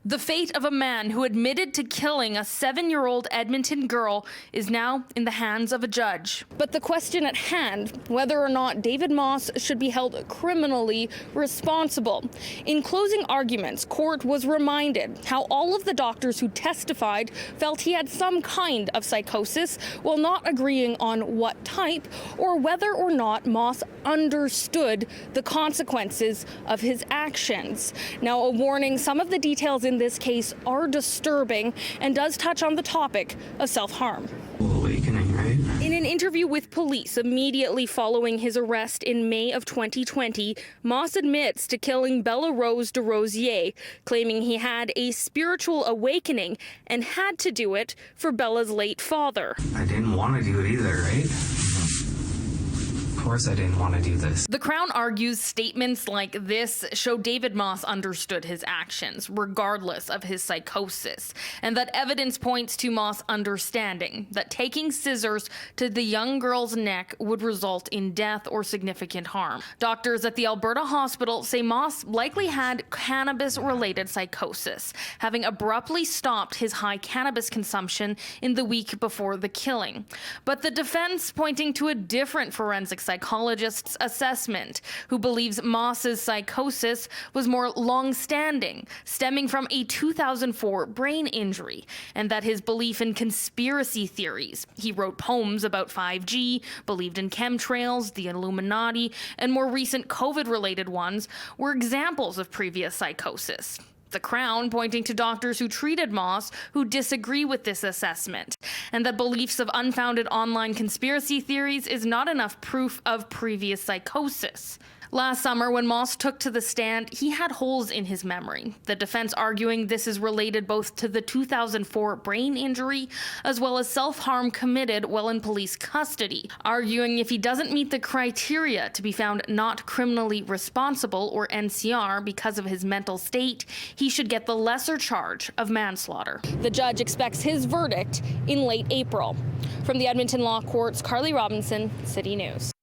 The fate of a man who admitted to killing a 7-year-old Edmonton girl is now in the hands of a judge. But the question at hand, whether or not David Moss should be held criminally responsible. In closing arguments, court was reminded how all of the doctors who testified felt he had some kind of psychosis, while not agreeing on what type or whether or not Moss understood the consequences of his actions. Now, a warning, some of the details in this case are disturbing and does touch on the topic of self-harm. Awakening, right? In an interview with police immediately following his arrest in May of 2020, Moss admits to killing Bella Rose Desrosiers, claiming he had a spiritual awakening and had to do it for Bella's late father. I didn't want to do it either, right? Of course I didn't want to do this. The Crown argues statements like this show David Moss understood his actions, regardless of his psychosis, and that evidence points to Moss understanding that taking scissors to the young girl's neck would result in death or significant harm. Doctors at the Alberta hospital say Moss likely had cannabis-related psychosis, having abruptly stopped his high cannabis consumption in the week before the killing. But the defense pointing to a different forensic psychologist's assessment, who believes Moss's psychosis was more long-standing, stemming from a 2004 brain injury, and that his belief in conspiracy theories, he wrote poems about 5G, believed in chemtrails, the Illuminati, and more recent COVID-related ones, were examples of previous psychosis. The Crown pointing to doctors who treated Moss who disagree with this assessment, and that beliefs of unfounded online conspiracy theories is not enough proof of previous psychosis. Last summer, when Moss took to the stand, he had holes in his memory. The defense arguing this is related both to the 2004 brain injury as well as self-harm committed while in police custody, arguing if he doesn't meet the criteria to be found not criminally responsible, or NCR, because of his mental state, he should get the lesser charge of manslaughter. The judge expects his verdict in late April. From the Edmonton Law Courts, Carly Robinson, City News.